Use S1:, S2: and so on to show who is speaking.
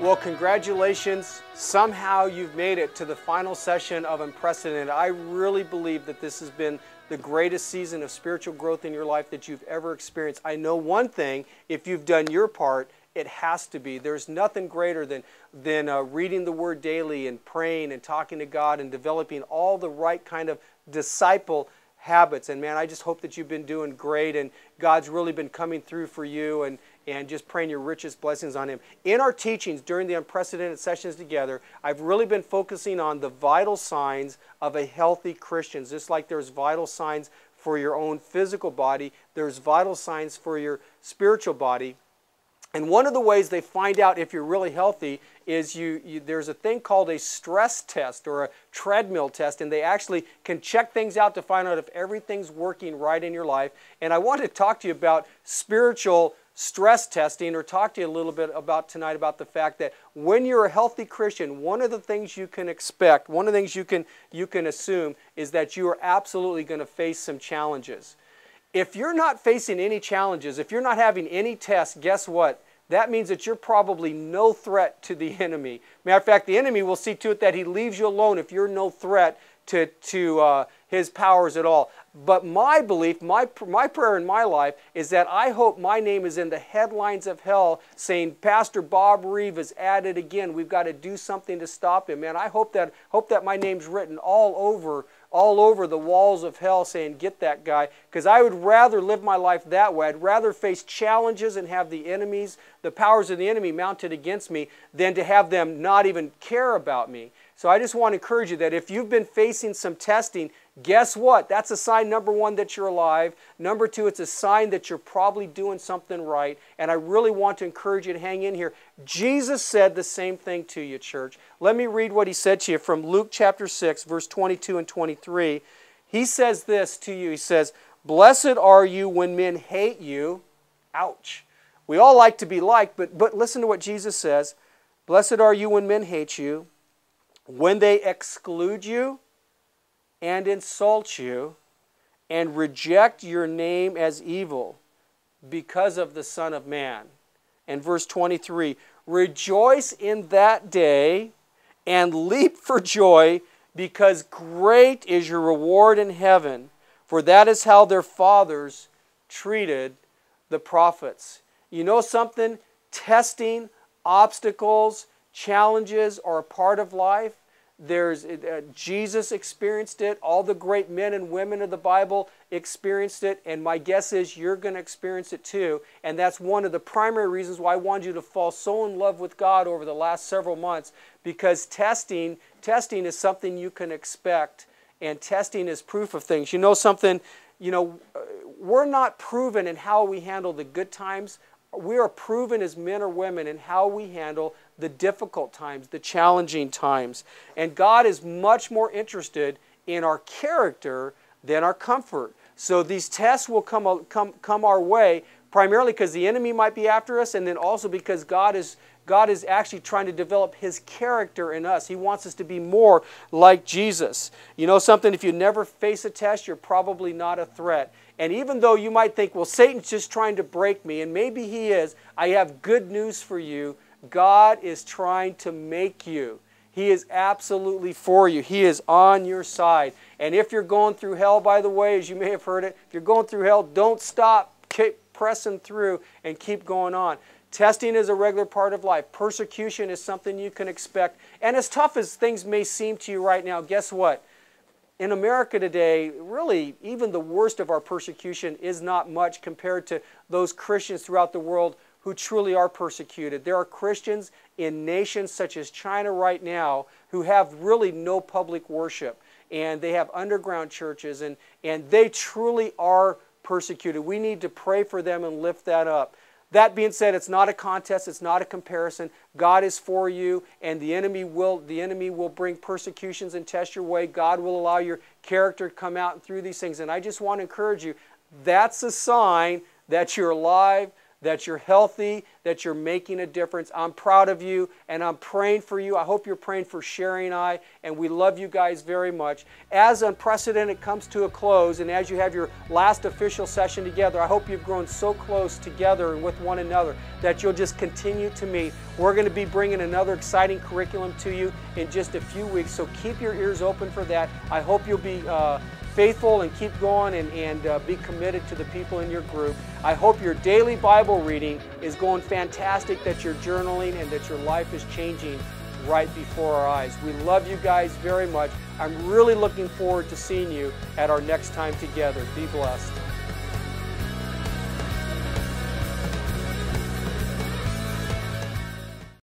S1: Well, congratulations. Somehow you've made it to the final session of Unprecedented. I really believe that this has been the greatest season of spiritual growth in your life that you've ever experienced. I know one thing, if you've done your part, it has to be. There's nothing greater than reading the Word daily and praying and talking to God and developing all the right kind of disciple habits. And man, I just hope that you've been doing great and God's really been coming through for you and just praying your richest blessings on Him. In our teachings during the Unprecedented sessions together, I've really been focusing on the vital signs of a healthy Christian. Just like there's vital signs for your own physical body, there's vital signs for your spiritual body. And one of the ways they find out if you're really healthy is there's a thing called a stress test or a treadmill test, and they actually can check things out to find out if everything's working right in your life. And I want to talk to you about spiritual stress testing, or talk to you a little bit about tonight about the fact that when you're a healthy Christian, one of the things you can expect, one of the things you can assume is that you are absolutely going to face some challenges. If you're not facing any challenges, if you're not having any tests, guess what? That means that you're probably no threat to the enemy. Matter of fact, the enemy will see to it that he leaves you alone if you're no threat to his powers at all. But my belief, my prayer in my life is that I hope my name is in the headlines of hell saying, Pastor Bob Reeve is at it again. We've got to do something to stop him. Man, I hope that my name's written all over the walls of hell saying, get that guy. Because I would rather live my life that way. I'd rather face challenges and have the enemies, the powers of the enemy mounted against me, than to have them not even care about me. So I just want to encourage you that if you've been facing some testing, guess what? That's a sign, number one, that you're alive. Number two, it's a sign that you're probably doing something right. And I really want to encourage you to hang in here. Jesus said the same thing to you, church. Let me read what He said to you from Luke chapter 6, verse 22 and 23. He says this to you. He says, "Blessed are you when men hate you." Ouch. We all like to be liked, but listen to what Jesus says. "Blessed are you when men hate you, when they exclude you and insult you and reject your name as evil because of the Son of Man." And verse 23, "Rejoice in that day and leap for joy, because great is your reward in heaven, for that is how their fathers treated the prophets." You know something? Testing, obstacles, challenges are a part of life. Jesus experienced it. All the great men and women of the Bible experienced it. And my guess is you're going to experience it too. And that's one of the primary reasons why I wanted you to fall so in love with God over the last several months. Because testing is something you can expect. And testing is proof of things. You know something? We're not proven in how we handle the good times. We are proven as men or women in how we handle the difficult times, the challenging times. And God is much more interested in our character than our comfort. So these tests will come our way, primarily because the enemy might be after us, and then also because God is actually trying to develop His character in us. He wants us to be more like Jesus. You know something? If you never face a test, you're probably not a threat. And even though you might think, well, Satan's just trying to break me, and maybe he is, I have good news for you. God is trying to make you. He is absolutely for you. He is on your side. And if you're going through hell, by the way, as you may have heard it, if you're going through hell, don't stop. Keep pressing through and keep going on. Testing is a regular part of life. Persecution is something you can expect. And as tough as things may seem to you right now, guess what? In America today, really, even the worst of our persecution is not much compared to those Christians throughout the world who truly are persecuted. There are Christians in nations such as China right now who have really no public worship. And they have underground churches, and they truly are persecuted. We need to pray for them and lift that up. That being said, it's not a contest, it's not a comparison. God is for you, and the enemy will bring persecutions and test your way. God will allow your character to come out through these things. And I just want to encourage you, that's a sign that you're alive, that you're healthy, that you're making a difference. I'm proud of you, and I'm praying for you. I hope you're praying for Sherry and I, and we love you guys very much. As Unprecedented comes to a close, and as you have your last official session together, I hope you've grown so close together and with one another that you'll just continue to meet. We're going to be bringing another exciting curriculum to you in just a few weeks, so keep your ears open for that. I hope you'll be faithful and keep going and be committed to the people in your group. I hope your daily Bible reading is going fantastic, that you're journaling, and that your life is changing right before our eyes. We love you guys very much. I'm really looking forward to seeing you at our next time together. Be blessed.